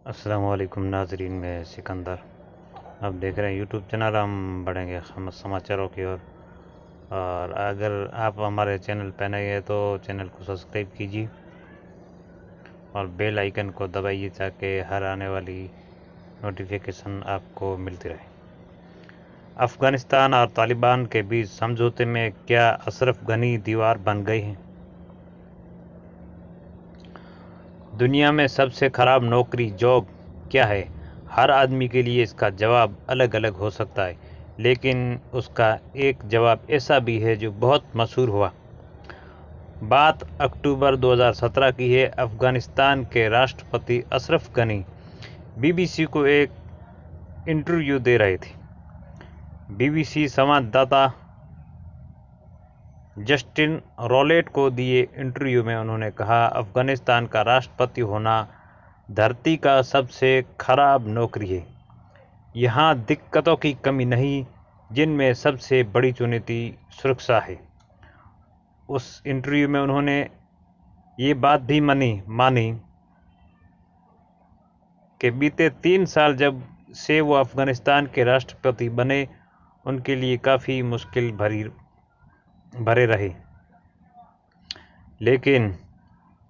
अस्सलाम वालेकुम नाजरीन, मैं सिकंदर। आप देख रहे हैं यूट्यूब चैनल। हम बढ़ेंगे समाचारों की ओर। और अगर आप हमारे चैनल पर नए हैं तो चैनल को सब्सक्राइब कीजिए और बेल आइकन को दबाइए ताकि हर आने वाली नोटिफिकेशन आपको मिलती रहे। अफ़गानिस्तान और तालिबान के बीच समझौते में क्या अशरफ गनी दीवार बन गई है? दुनिया में सबसे ख़राब नौकरी जॉब क्या है? हर आदमी के लिए इसका जवाब अलग अलग हो सकता है, लेकिन उसका एक जवाब ऐसा भी है जो बहुत मशहूर हुआ। बात अक्टूबर 2017 की है। अफ़गानिस्तान के राष्ट्रपति अशरफ गनी बीबीसी को एक इंटरव्यू दे रहे थे। बीबीसी संवाददाता जस्टिन रॉलेट को दिए इंटरव्यू में उन्होंने कहा, अफ़गानिस्तान का राष्ट्रपति होना धरती का सबसे खराब नौकरी है। यहाँ दिक्कतों की कमी नहीं, जिनमें सबसे बड़ी चुनौती सुरक्षा है। उस इंटरव्यू में उन्होंने ये बात भी मानी कि बीते 3 साल जब से वो अफ़गानिस्तान के राष्ट्रपति बने, उनके लिए काफ़ी मुश्किल भरे रहे, लेकिन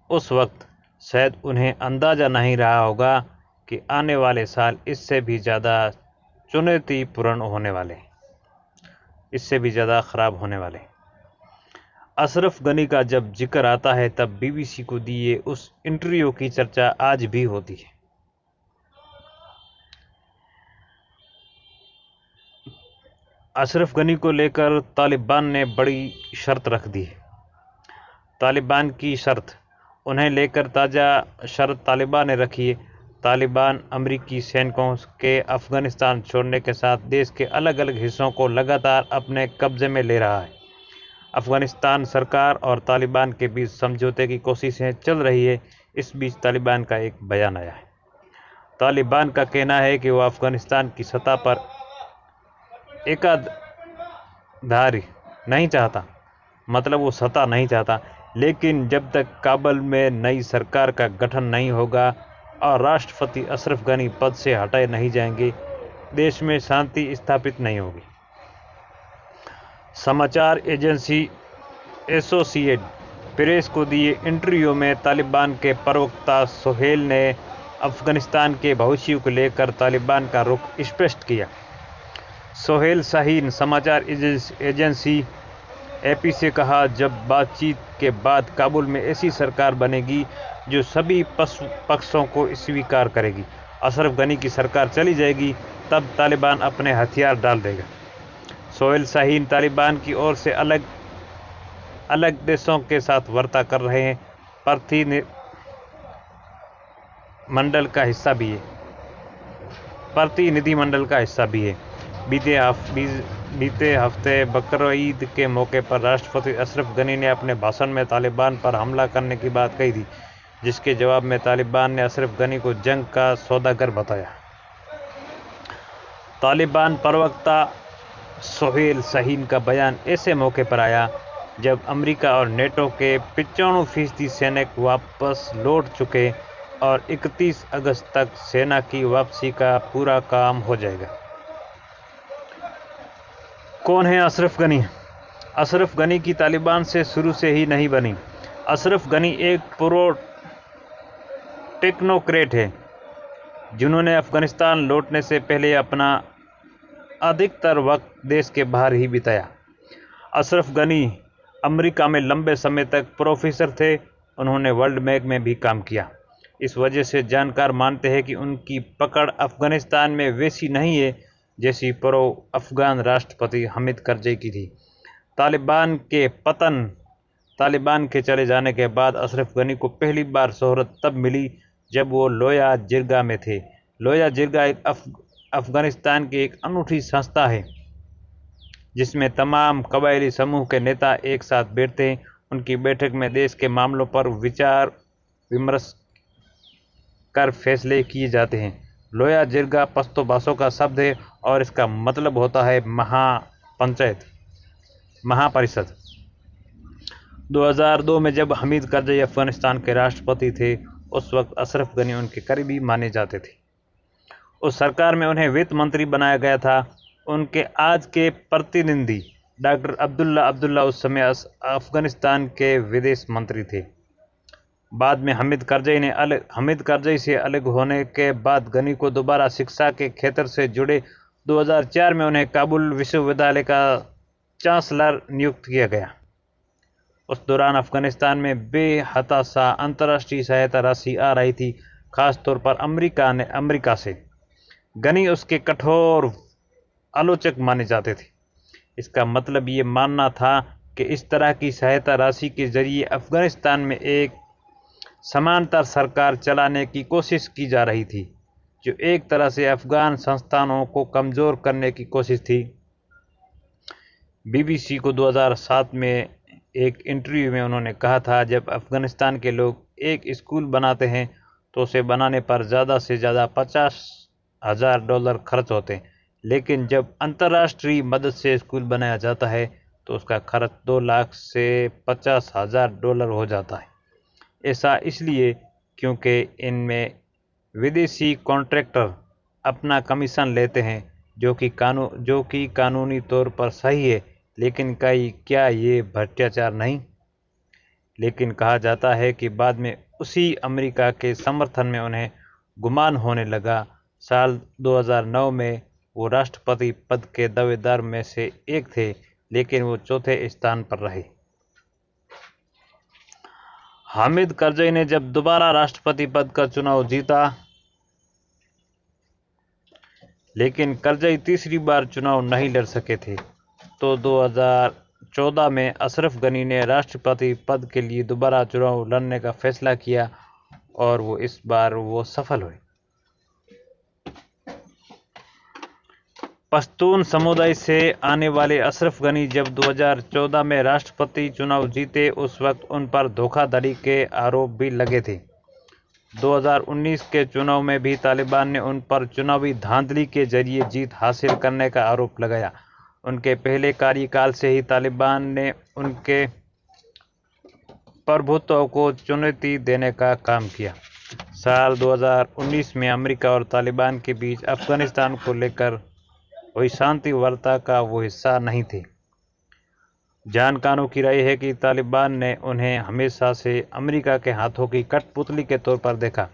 उस वक्त शायद उन्हें अंदाज़ा नहीं रहा होगा कि आने वाले साल इससे भी ज़्यादा चुनौतीपूर्ण होने वाले, इससे भी ज़्यादा ख़राब होने वाले। अशरफ गनी का जब जिक्र आता है तब बीबीसी को दिए उस इंटरव्यू की चर्चा आज भी होती है। अशरफ गनी को लेकर तालिबान ने बड़ी शर्त रख दी है। तालिबान की शर्त, उन्हें लेकर ताज़ा शर्त तालिबान ने रखी है। तालिबान अमरीकी सैनिकों के अफ़गानिस्तान छोड़ने के साथ देश के अलग अलग हिस्सों को लगातार अपने कब्ज़े में ले रहा है। अफ़गानिस्तान सरकार और तालिबान के बीच समझौते की कोशिशें चल रही है। इस बीच तालिबान का एक बयान आया है। तालिबान का कहना है कि वह अफ़गानिस्तान की सतह पर एकाधारी नहीं चाहता, मतलब वो सत्ता नहीं चाहता, लेकिन जब तक काबुल में नई सरकार का गठन नहीं होगा और राष्ट्रपति अशरफ गनी पद से हटाए नहीं जाएंगे, देश में शांति स्थापित नहीं होगी। समाचार एजेंसी एसोसिएटेड प्रेस को दिए इंटरव्यू में तालिबान के प्रवक्ता सोहेल ने अफ़गानिस्तान के भविष्य को लेकर तालिबान का रुख स्पष्ट किया। सोहेल शाहीन समाचार एजेंसी एपी से कहा, जब बातचीत के बाद काबुल में ऐसी सरकार बनेगी जो सभी पक्षों को स्वीकार करेगी, अशरफ गनी की सरकार चली जाएगी, तब तालिबान अपने हथियार डाल देगा। सोहेल शाहीन तालिबान की ओर से अलग अलग देशों के साथ वार्ता कर रहे हैं, प्रतिनिधिमंडल का हिस्सा भी है। बीते हफ्ते बकरीद के मौके पर राष्ट्रपति अशरफ गनी ने अपने भाषण में तालिबान पर हमला करने की बात कही थी, जिसके जवाब में तालिबान ने अशरफ गनी को जंग का सौदागर बताया। तालिबान प्रवक्ता सोहेल शाहीन का बयान ऐसे मौके पर आया जब अमेरिका और नेटो के 95% सैनिक वापस लौट चुके और 31 अगस्त तक सेना की वापसी का पूरा काम हो जाएगा। कौन है अशरफ गनी? अशरफ गनी की तालिबान से शुरू से ही नहीं बनी। अशरफ गनी एक प्रो टेक्नोक्रेट है, जिन्होंने अफ़गानिस्तान लौटने से पहले अपना अधिकतर वक्त देश के बाहर ही बिताया। अशरफ गनी अमेरिका में लंबे समय तक प्रोफेसर थे। उन्होंने वर्ल्ड बैंक में भी काम किया। इस वजह से जानकार मानते हैं कि उनकी पकड़ अफ़गानिस्तान में वैसी नहीं है जैसी प्रो अफ़गान राष्ट्रपति हामिद करज़ई की थी। तालिबान के चले जाने के बाद अशरफ गनी को पहली बार शोहरत तब मिली जब वो लोया जिरगा में थे। लोया जिरगा एक अफ़गानिस्तान की एक अनूठी संस्था है जिसमें तमाम कबायली समूह के नेता एक साथ बैठते हैं। उनकी बैठक में देश के मामलों पर विचार विमर्श कर फैसले किए जाते हैं। लोया जिरगा पश्तो भाषा का शब्द है और इसका मतलब होता है महापरिषद। 2002 में जब हामिद करज़ई अफ़गानिस्तान के राष्ट्रपति थे, उस वक्त अशरफ गनी उनके करीबी माने जाते थे। उस सरकार में उन्हें वित्त मंत्री बनाया गया था। उनके आज के प्रतिनिधि डॉक्टर अब्दुल्ला उस समय अफगानिस्तान के विदेश मंत्री थे। बाद में हामिद करजई से अलग होने के बाद गनी को दोबारा शिक्षा के क्षेत्र से जुड़े 2004 में उन्हें काबुल विश्वविद्यालय का चांसलर नियुक्त किया गया। उस दौरान अफगानिस्तान में बेहताशा अंतर्राष्ट्रीय सहायता राशि आ रही थी, खास तौर पर अमेरिका से। गनी उसके कठोर आलोचक माने जाते थे। इसका मतलब ये मानना था कि इस तरह की सहायता राशि के जरिए अफगानिस्तान में एक समानांतर सरकार चलाने की कोशिश की जा रही थी, जो एक तरह से अफगान संस्थानों को कमज़ोर करने की कोशिश थी। बीबीसी को 2007 में एक इंटरव्यू में उन्होंने कहा था, जब अफगानिस्तान के लोग एक स्कूल बनाते हैं तो उसे बनाने पर ज़्यादा से ज़्यादा $50,000 खर्च होते हैं, लेकिन जब अंतर्राष्ट्रीय मदद से स्कूल बनाया जाता है तो उसका खर्च 2 लाख से $50,000 हो जाता है। ऐसा इसलिए क्योंकि इनमें विदेशी कॉन्ट्रैक्टर अपना कमीशन लेते हैं, जो कि कानूनी तौर पर सही है, लेकिन क्या ये भ्रष्टाचार नहीं? लेकिन कहा जाता है कि बाद में उसी अमेरिका के समर्थन में उन्हें गुमान होने लगा। साल 2009 में वो राष्ट्रपति पद के दावेदार में से एक थे, लेकिन वो चौथे स्थान पर रहे। हामिद करजई ने जब दोबारा राष्ट्रपति पद का चुनाव जीता, लेकिन करजई तीसरी बार चुनाव नहीं लड़ सके थे, तो 2014 में अशरफ गनी ने राष्ट्रपति पद के लिए दोबारा चुनाव लड़ने का फैसला किया और इस बार वो सफल हुए। पश्तून समुदाय से आने वाले अशरफ गनी जब 2014 में राष्ट्रपति चुनाव जीते, उस वक्त उन पर धोखाधड़ी के आरोप भी लगे थे। 2019 के चुनाव में भी तालिबान ने उन पर चुनावी धांधली के जरिए जीत हासिल करने का आरोप लगाया। उनके पहले कार्यकाल से ही तालिबान ने उनके प्रभुत्व को चुनौती देने का काम किया। साल 2019 में अमेरिका और तालिबान के बीच अफगानिस्तान को लेकर हुई शांति वार्ता का वो हिस्सा नहीं थे। जानकारों की राय है कि तालिबान ने उन्हें हमेशा से अमेरिका के हाथों की कठपुतली के तौर पर देखा,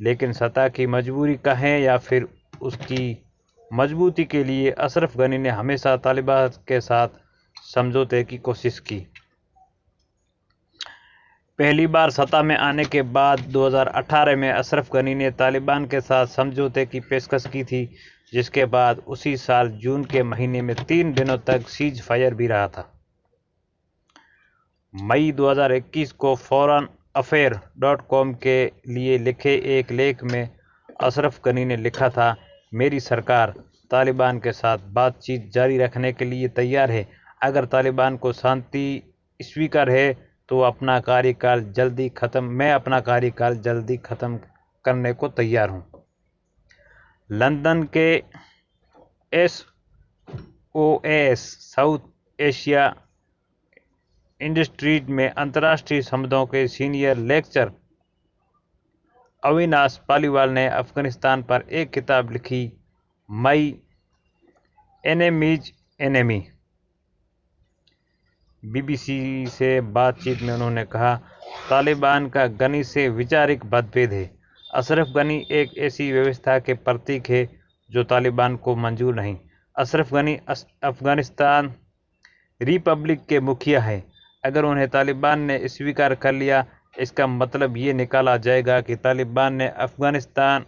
लेकिन सत्ता की मजबूरी कहें या फिर उसकी मजबूती के लिए अशरफ गनी ने हमेशा तालिबान के साथ समझौते की कोशिश की। पहली बार सत्ता में आने के बाद 2018 में अशरफ गनी ने तालिबान के साथ समझौते की पेशकश की थी, जिसके बाद उसी साल जून के महीने में 3 दिनों तक सीज फायर भी रहा था। मई 2021 को foreignaffair.com के लिए लिखे एक लेख में अशरफ गनी ने लिखा था, मेरी सरकार तालिबान के साथ बातचीत जारी रखने के लिए तैयार है। अगर तालिबान को शांति स्वीकार है तो मैं अपना कार्यकाल जल्दी ख़त्म करने को तैयार हूँ। लंदन के SOAS साउथ एशिया इंडस्ट्रीज में अंतर्राष्ट्रीय संबंधों के सीनियर लेक्चर अविनाश पालीवाल ने अफगानिस्तान पर एक किताब लिखी, माई एनेमीज एनेमी। बीबीसी से बातचीत में उन्होंने कहा, तालिबान का गनी से वैचारिक मतभेद है। अशरफ गनी एक ऐसी व्यवस्था के प्रतीक है जो तालिबान को मंजूर नहीं। अशरफ गनी अफगानिस्तान रिपब्लिक के मुखिया है। अगर उन्हें तालिबान ने स्वीकार कर लिया, इसका मतलब ये निकाला जाएगा कि तालिबान ने अफगानिस्तान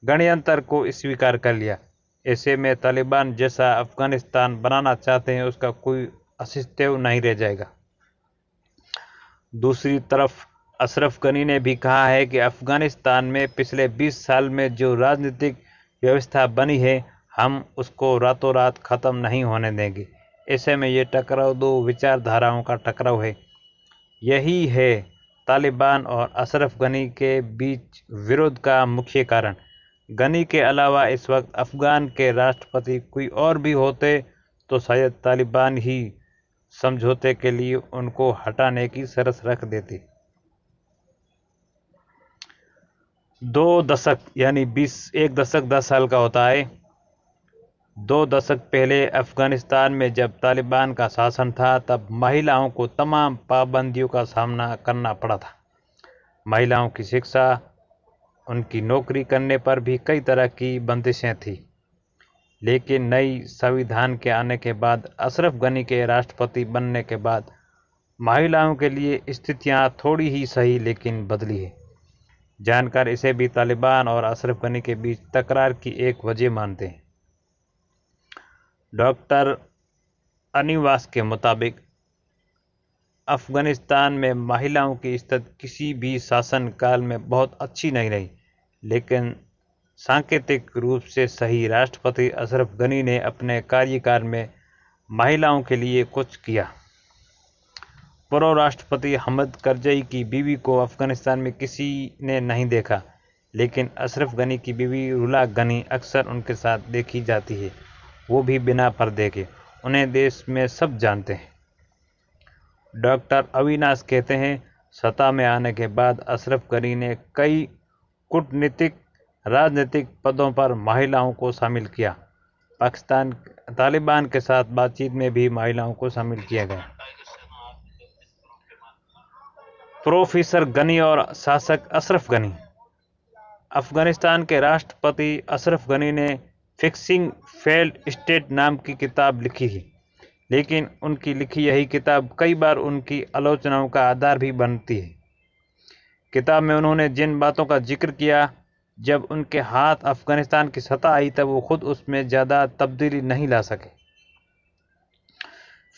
गणतंत्र को स्वीकार कर लिया। ऐसे में तालिबान जैसा अफगानिस्तान बनाना चाहते हैं उसका कोई अस्तित्व नहीं रह जाएगा। दूसरी तरफ अशरफ गनी ने भी कहा है कि अफगानिस्तान में पिछले 20 साल में जो राजनीतिक व्यवस्था बनी है, हम उसको रातों रात ख़त्म नहीं होने देंगे। ऐसे में ये टकराव दो विचारधाराओं का टकराव है। यही है तालिबान और अशरफ गनी के बीच विरोध का मुख्य कारण। गनी के अलावा इस वक्त अफगान के राष्ट्रपति कोई और भी होते तो शायद तालिबान ही समझौते के लिए उनको हटाने की शर्त रख देती। 2 दशक यानी 1 दशक 10 साल का होता है। 2 दशक पहले अफ़गानिस्तान में जब तालिबान का शासन था, तब महिलाओं को तमाम पाबंदियों का सामना करना पड़ा था। महिलाओं की शिक्षा, उनकी नौकरी करने पर भी कई तरह की बंदिशें थीं। लेकिन नई संविधान के आने के बाद, अशरफ गनी के राष्ट्रपति बनने के बाद महिलाओं के लिए स्थितियां थोड़ी ही सही लेकिन बदली है। जानकार इसे भी तालिबान और अशरफ गनी के बीच तकरार की एक वजह मानते हैं। डॉक्टर अनिवास के मुताबिक अफ़गानिस्तान में महिलाओं की स्थिति किसी भी शासनकाल में बहुत अच्छी नहीं रही, लेकिन सांकेतिक रूप से सही। राष्ट्रपति अशरफ गनी ने अपने कार्यकाल में महिलाओं के लिए कुछ किया। पूर्व राष्ट्रपति हमद करजई की बीवी को अफ़गानिस्तान में किसी ने नहीं देखा, लेकिन अशरफ गनी की बीवी रुला गनी अक्सर उनके साथ देखी जाती है, वो भी बिना पर्दे के। उन्हें देश में सब जानते हैं। डॉक्टर अविनाश कहते हैं, सत्ता में आने के बाद अशरफ गनी ने कई कूटनीतिक राजनीतिक पदों पर महिलाओं को शामिल किया। पाकिस्तान तालिबान के साथ बातचीत में भी महिलाओं को शामिल किया गया। प्रोफेसर गनी और शासक अशरफ गनी। अफ़गानिस्तान के राष्ट्रपति अशरफ गनी ने फिक्सिंग फेल्ड स्टेट नाम की किताब लिखी थी, लेकिन उनकी लिखी यही किताब कई बार उनकी आलोचनाओं का आधार भी बनती है। किताब में उन्होंने जिन बातों का जिक्र किया, जब उनके हाथ अफ़गानिस्तान की सत्ता आई, तब वो खुद उसमें ज़्यादा तब्दीली नहीं ला सके।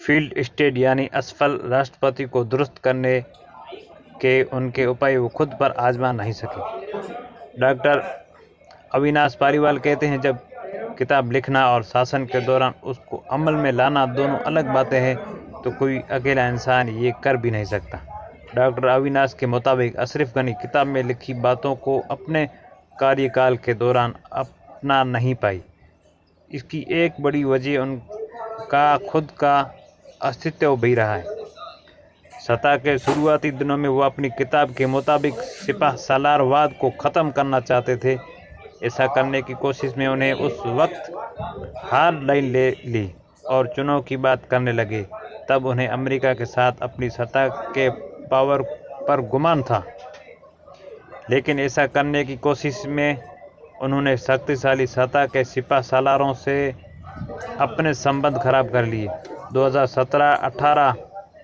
फील्ड स्टेट यानी असफल राष्ट्रपति को दुरुस्त करने के उनके उपाय वो खुद पर आजमा नहीं सके। डॉक्टर अविनाश पारीवाल कहते हैं, जब किताब लिखना और शासन के दौरान उसको अमल में लाना दोनों अलग बातें हैं, तो कोई अकेला इंसान ये कर भी नहीं सकता। डॉक्टर अविनाश के मुताबिक अशरफ गनी किताब में लिखी बातों को अपने कार्यकाल के दौरान अपना नहीं पाई। इसकी एक बड़ी वजह उनका खुद का अस्तित्व भी रहा है। सत्ता के शुरुआती दिनों में वो अपनी किताब के मुताबिक सिपह सालारवाद को ख़त्म करना चाहते थे। ऐसा करने की कोशिश में उन्हें उस वक्त हार लाइन ले ली और चुनाव की बात करने लगे। तब उन्हें अमेरिका के साथ अपनी सत्ता के पावर पर गुमान था, लेकिन ऐसा करने की कोशिश में उन्होंने शक्तिशाली सत्ता के सिपह सालारों से अपने संबंध खराब कर लिए। 2017-18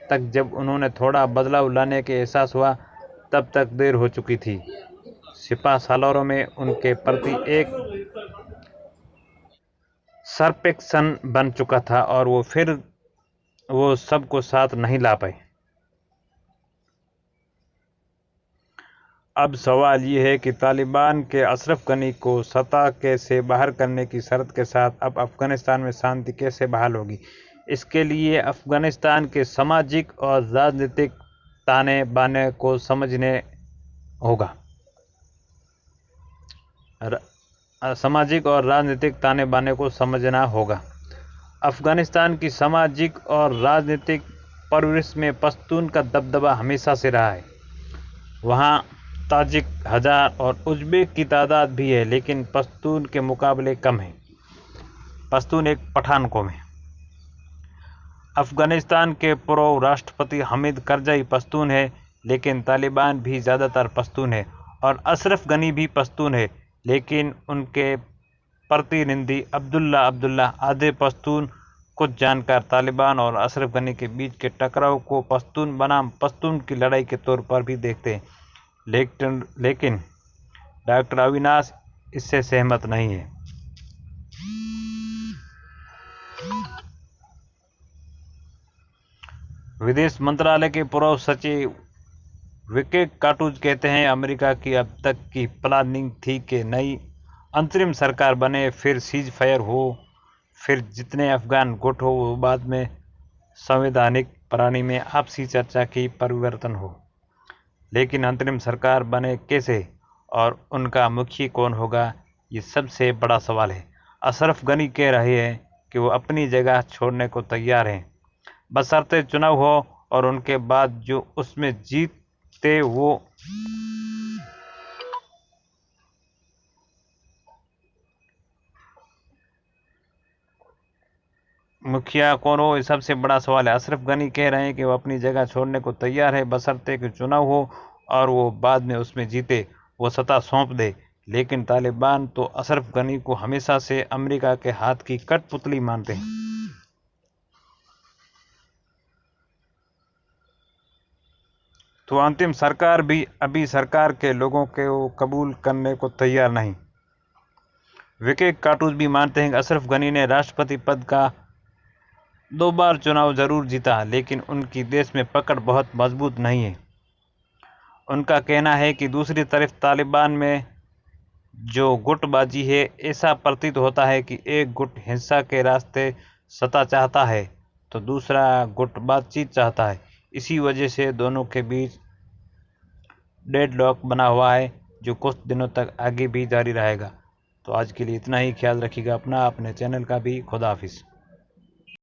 तक जब उन्होंने थोड़ा बदलाव लाने के एहसास हुआ, तब तक देर हो चुकी थी। सिपह सालारों में उनके प्रति एक सर्पेक्शन बन चुका था और वो सबको साथ नहीं ला पाए। अब सवाल ये है कि तालिबान के अशरफ गनी को सत्ता से बाहर करने की शर्त के साथ अब अफ़गानिस्तान में शांति कैसे बहाल होगी। इसके लिए अफ़गानिस्तान के सामाजिक और राजनीतिक ताने बाने को समझने होगा। सामाजिक और राजनीतिक ताने बाने को समझना होगा। अफ़गानिस्तान की सामाजिक और राजनीतिक परवरिश में पश्तून का दबदबा हमेशा से रहा है। वहाँ ताजिक, हज़ार और उज़्बेक की तादाद भी है, लेकिन पश्तून के मुकाबले कम है। पश्तून एक पठान कौम है। अफ़गानिस्तान के पूर्व राष्ट्रपति हामिद करजई पश्तून है, लेकिन तालिबान भी ज़्यादातर पश्तून है और अशरफ गनी भी पश्तून है, लेकिन उनके प्रतिनिधि अब्दुल्ला आधे पश्तून। कुछ जानकार तालिबान और अशरफ गनी के बीच के टकराव को पश्तून बनाम पश्तून की लड़ाई के तौर पर भी देखते हैं, लेकिन डॉक्टर अविनाश इससे सहमत नहीं है। विदेश मंत्रालय के पूर्व सचिव विके काटूज कहते हैं, अमेरिका की अब तक की प्लानिंग थी कि नई अंतरिम सरकार बने, फिर सीज फायर हो, फिर जितने अफगान गुट हो वो बाद में संवैधानिक प्रणाली में आपसी चर्चा की परिवर्तन हो। लेकिन अंतरिम सरकार बने कैसे और उनका मुखी कौन होगा, ये सबसे बड़ा सवाल है। अशरफ गनी कह रहे हैं कि वो अपनी जगह छोड़ने को तैयार हैं, बशर्ते चुनाव हो और उनके बाद जो उसमें जीते वो मुखिया कौन हो, ये सबसे बड़ा सवाल है। अशरफ गनी कह रहे हैं कि वो अपनी जगह छोड़ने को तैयार है बशर्ते कि चुनाव हो और वो बाद में उसमें जीते, वो सत्ता सौंप दे। लेकिन तालिबान तो अशरफ गनी को हमेशा से अमेरिका के हाथ की कठपुतली मानते हैं। तो अंतिम सरकार भी अभी सरकार के लोगों को कबूल करने को तैयार नहीं। विवेक कार्टूज भी मानते हैं कि अशरफ गनी ने राष्ट्रपति पद का 2 बार चुनाव जरूर जीता, लेकिन उनकी देश में पकड़ बहुत मजबूत नहीं है। उनका कहना है कि दूसरी तरफ तालिबान में जो गुटबाजी है, ऐसा प्रतीत होता है कि एक गुट हिंसा के रास्ते सत्ता चाहता है तो दूसरा गुट बातचीत चाहता है। इसी वजह से दोनों के बीच डेडलॉक बना हुआ है, जो कुछ दिनों तक आगे भी जारी रहेगा। तो आज के लिए इतना ही। ख्याल रखिएगा अपना, अपने चैनल का भी। खुदा हाफिज़।